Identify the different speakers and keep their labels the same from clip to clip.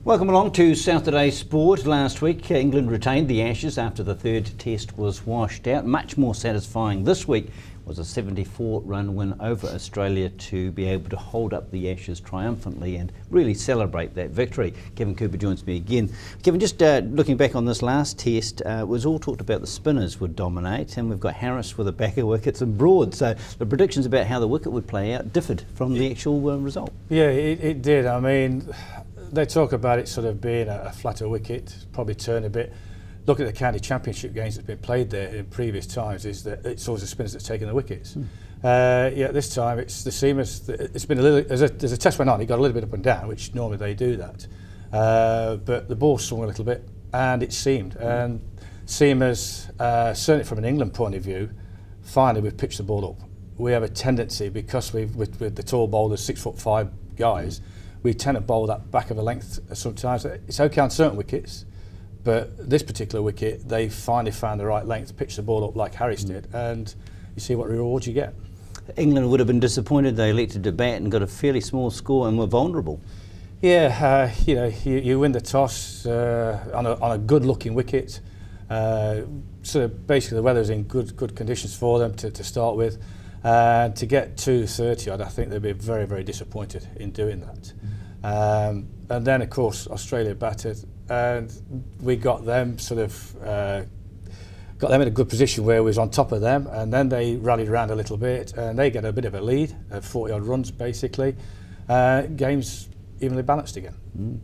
Speaker 1: Welcome along to Saturday Sport. Last week, England retained the Ashes after the third test was washed out. Much more satisfying this week was a 74-run win over Australia to be able to hold up the Ashes triumphantly and really celebrate that victory. Kevin Cooper joins me again. Kevin, just looking back on this last test, it was all talked about the spinners would dominate, and we've got Harris with the backer wickets and Broad. So the predictions about how the wicket would play out differed from the actual result.
Speaker 2: Yeah, it did. I mean, they talk about it sort of being a flatter wicket, probably turn a bit. Look at the county championship games that's been played there in previous times, is that it's always the spinners that's taken the wickets. Yeah, this time it's the seamers. It's been a little, as a test went on, it got a little bit up and down, which normally they do that. But the ball swung a little bit and it seamed. And seamers, certainly from an England point of view, finally we've pitched the ball up. We have a tendency, because with the tall bowlers, 6'5" guys, we tend to bowl that back of a length sometimes. It's okay on certain wickets, but this particular wicket, they finally found the right length, pitched the ball up like Harris did, and you see what rewards you get.
Speaker 1: England would have been disappointed. They elected to bat and got a fairly small score and were vulnerable.
Speaker 2: Yeah, you know, you win the toss on a good-looking wicket. So basically, the weather's in good conditions for them to start with. To get 230 odd, I think they'd be very, very disappointed in doing that. And then, of course, Australia batted, and we got them in a good position where we was on top of them, and then they rallied around a little bit, and they get a bit of a lead, 40 odd runs basically. Game's evenly balanced again.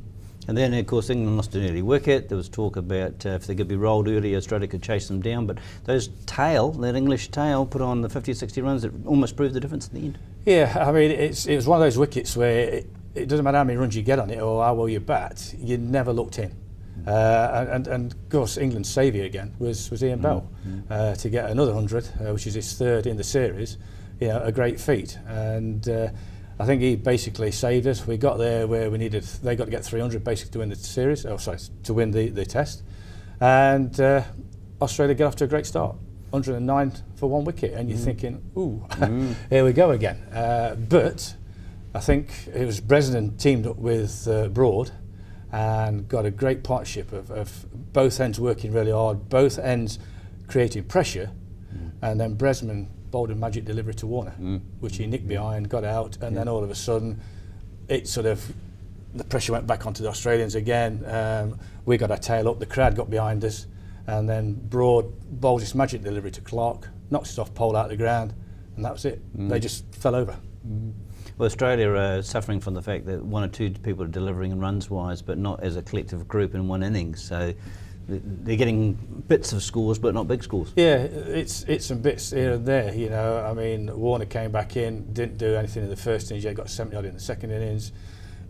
Speaker 1: And then, of course, England lost an early wicket. There was talk about if they could be rolled early, Australia could chase them down. But that English tail, put on the 50 or 60 runs that almost proved the difference in the end.
Speaker 2: Yeah, I mean, it was one of those wickets where it doesn't matter how many runs you get on it or how well you bat, you never looked in. And of course, England's saviour again was Ian Bell to get another 100, which is his third in the series. You know, a great feat. And I think he basically saved us. We got there where we needed. They got to get 300 basically to win the series. Oh, sorry, to win the test. And Australia get off to a great start. 109 for one wicket, and you're thinking, ooh, here we go again. But I think it was Bresnan teamed up with Broad and got a great partnership of both ends working really hard, both ends creating pressure, and then Bresnan bowled a magic delivery to Warner, which he nicked behind, got out, and then all of a sudden, the pressure went back onto the Australians again. We got our tail up, the crowd got behind us, and then Broad bowled this magic delivery to Clark, knocks it off pole out of the ground, and that was it. They just fell over.
Speaker 1: Well, Australia are suffering from the fact that one or two people are delivering in runs-wise, but not as a collective group in one innings. So they're getting bits of scores, but not big scores.
Speaker 2: Yeah, it's some bits here and there. You know, I mean, Warner came back in, didn't do anything in the first innings. He got 70 odd in the second innings.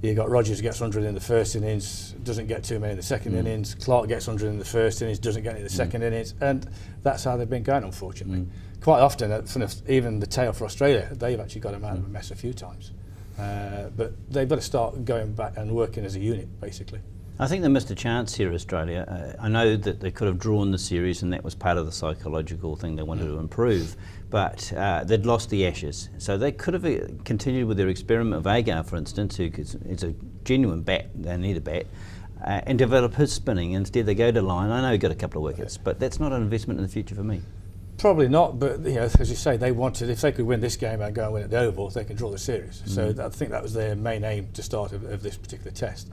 Speaker 2: You got Rogers gets 100 in the first innings, doesn't get too many in the second innings. Clark gets 100 in the first innings, doesn't get any in the second innings, and that's how they've been going, unfortunately. Quite often, even the tail for Australia, they've actually got them out of a mess a few times. But they've got to start going back and working as a unit, basically.
Speaker 1: I think they missed a chance here, Australia. I know that they could have drawn the series, and that was part of the psychological thing they wanted to improve, but they'd lost the Ashes. So they could have continued with their experiment of Agar, for instance, who is a genuine bat, they need a bat, and develop his spinning. Instead they go to line. I know he got a couple of wickets, but that's not an investment in the future for me.
Speaker 2: Probably not, but you know, as you say, they wanted, if they could win this game and go and win at the Oval, they can draw the series. So I think that was their main aim to start of this particular test.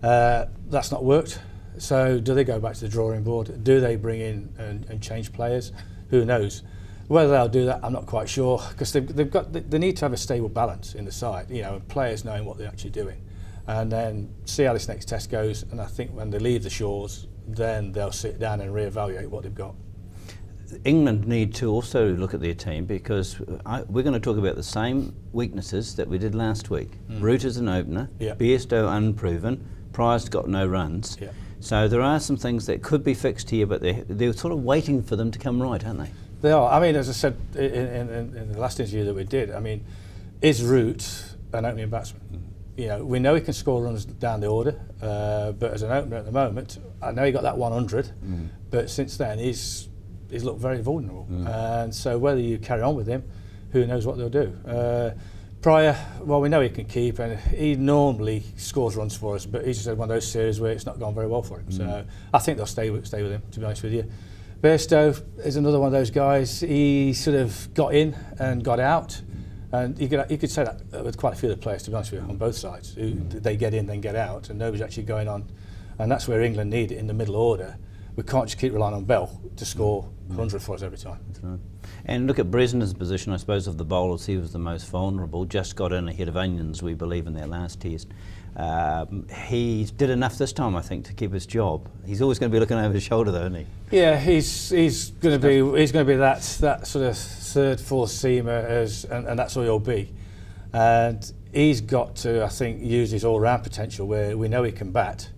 Speaker 2: That's not worked. So do they go back to the drawing board? Do they bring in and change players? Who knows? Whether they'll do that, I'm not quite sure, because they need to have a stable balance in the side. You know, and players knowing what they're actually doing, and then see how this next test goes. And I think when they leave the shores, then they'll sit down and reevaluate what they've got.
Speaker 1: England need to also look at their team, because we're going to talk about the same weaknesses that we did last week. Root is an opener, Bairstow unproven, Price got no runs. So there are some things that could be fixed here, but they're sort of waiting for them to come right, aren't they?
Speaker 2: They are. I mean, as I said in the last interview that we did, I mean, is Root an opening batsman? You know, we know he can score runs down the order, but as an opener at the moment, I know he got that 100, but since then he's looked very vulnerable. And so whether you carry on with him, who knows what they'll do. Pryor, well, we know he can keep, and he normally scores runs for us, but he's just had one of those series where it's not gone very well for him. So I think they'll stay with him, to be honest with you. Bairstow is another one of those guys. He sort of got in and got out, and you could say that with quite a few of the players, to be honest with you, on both sides. They get in, then get out, and nobody's actually going on. And that's where England need it in the middle order. We can't just keep relying on Bell to score 100 for us every time.
Speaker 1: That's right. And look at Bresner's position, I suppose, of the bowlers, he was the most vulnerable, just got in ahead of Onions, we believe, in their last test. He did enough this time, I think, to keep his job. He's always going to be looking over his shoulder, though, isn't he?
Speaker 2: Yeah, he's going to be that sort of third, fourth seamer, and that's all he'll be. And he's got to, I think, use his all-round potential, where we know he can bat,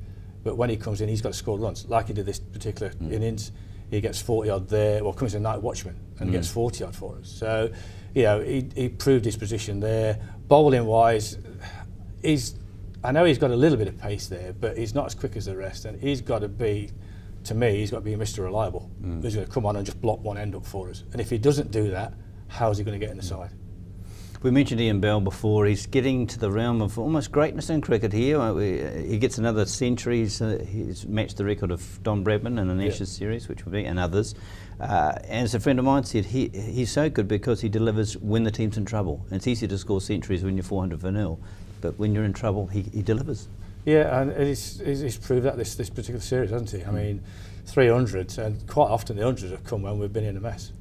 Speaker 2: but when he comes in, he's got to score runs, like he did this particular innings. He gets 40 odd there, well, comes in night watchman and gets 40 odd for us. So, you know, he proved his position there. Bowling wise, I know he's got a little bit of pace there, but he's not as quick as the rest, and he's got to be, to me, he's got to be Mr. Reliable. He's going to come on and just block one end up for us. And if he doesn't do that, how's he going to get in the side?
Speaker 1: We mentioned Ian Bell before. He's getting to the realm of almost greatness in cricket here. He gets another century. He's matched the record of Don Bradman in an Ashes series, which would be, and others. And as a friend of mine said, he's so good because he delivers when the team's in trouble. And it's easy to score centuries when you're 400 for nil, but when you're in trouble, he delivers.
Speaker 2: Yeah, and he's proved that this particular series, hasn't he? I mean, 300s, and quite often the 100s have come when we've been in a mess.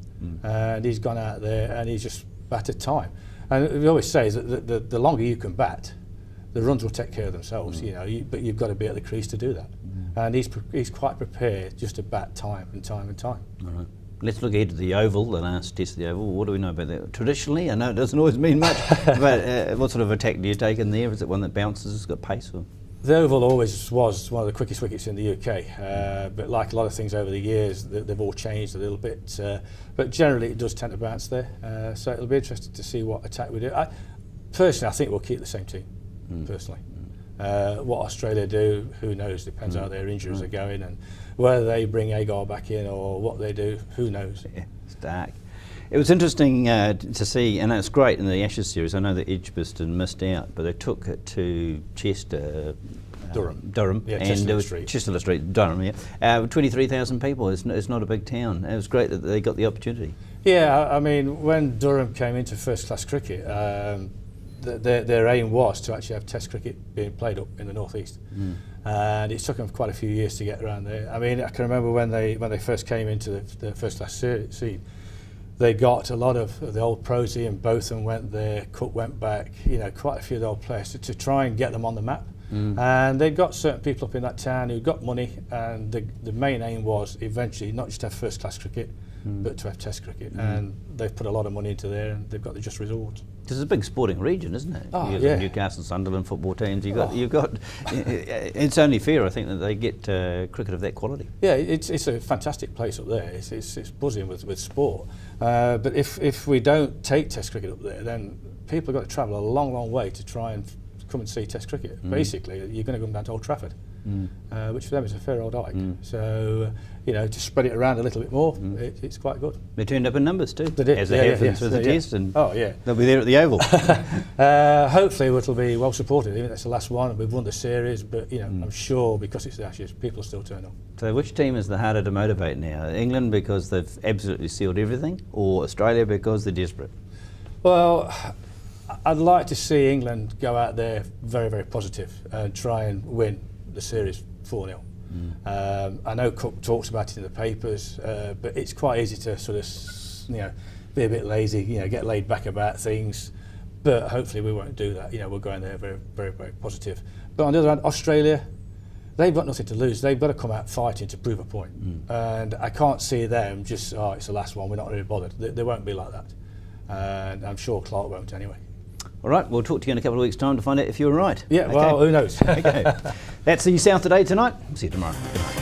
Speaker 2: And he's gone out there and he's just batted time. And we always say is that the longer you can bat, the runs will take care of themselves. You know, but you've got to be at the crease to do that. And he's quite prepared just to bat time and time and time.
Speaker 1: All right. Let's look ahead to the Oval, the last test of the Oval. What do we know about that? Traditionally, I know it doesn't always mean much, but what sort of attack do you take in there? Is it one that bounces, it's got pace? Or?
Speaker 2: The Oval always was one of the quickest wickets in the UK, but like a lot of things over the years, they've all changed a little bit. But generally, it does tend to bounce there. So it'll be interesting to see what attack we do. Personally, I think we'll keep the same team. Personally, what Australia do, who knows? Depends how their injuries are going and whether they bring Agar back in or what they do. Who knows?
Speaker 1: Yeah, it's dark. It was interesting to see, and it's great in the Ashes series. I know that Edgbaston missed out, but they took it to Chester, Durham,
Speaker 2: yeah,
Speaker 1: and
Speaker 2: Chester
Speaker 1: Street, Durham. Yeah, 23,000 people. It's not a big town. It was great that they got the opportunity.
Speaker 2: Yeah, I mean, when Durham came into first-class cricket, their aim was to actually have Test cricket being played up in the northeast, and it took them quite a few years to get around there. I mean, I can remember when they first came into the first-class scene. They got a lot of the old pros. Ian Botham went there, Cook went back, you know, quite a few of the old players to try and get them on the map. And they got certain people up in that town who got money, and the main aim was eventually not just to have first class cricket, but to have Test cricket. And they've put a lot of money into there, and they've got the just resorts.
Speaker 1: This is a big sporting region, isn't it?
Speaker 2: Oh,
Speaker 1: You've
Speaker 2: yeah.
Speaker 1: got Newcastle, Sunderland football teams. You've got. It's only fair, I think, that they get cricket of that quality.
Speaker 2: Yeah, it's a fantastic place up there. It's buzzing with sport. But if we don't take Test cricket up there, then people have got to travel a long way to try and come and see Test cricket. Basically, you're going to come down to Old Trafford, which for them is a fair old hike. So, you know, to spread it around a little bit more, it's quite good.
Speaker 1: They turned up in numbers too,
Speaker 2: They did.
Speaker 1: as they have for the Test, and they'll be there at the Oval.
Speaker 2: Hopefully it'll be well supported. Even if that's the last one, we've won the series, but you know, I'm sure because it's the Ashes, people will still turn up.
Speaker 1: So which team is the harder to motivate now? England because they've absolutely sealed everything, or Australia because they're desperate?
Speaker 2: Well, I'd like to see England go out there very, very positive and try and win the series 4-0. I know Cook talks about it in the papers, but it's quite easy to sort of, you know, be a bit lazy, you know, get laid back about things. But hopefully we won't do that. You know, we're going there very, very, very positive. But on the other hand, Australia, they've got nothing to lose. They've got to come out fighting to prove a point. And I can't see them just, it's the last one, we're not really bothered. They won't be like that. And I'm sure Clark won't anyway.
Speaker 1: All right, we'll talk to you in a couple of weeks' time to find out if you were right.
Speaker 2: Yeah, okay. Well, who knows?
Speaker 1: Okay. That's the South Today tonight. See you tomorrow. Good night.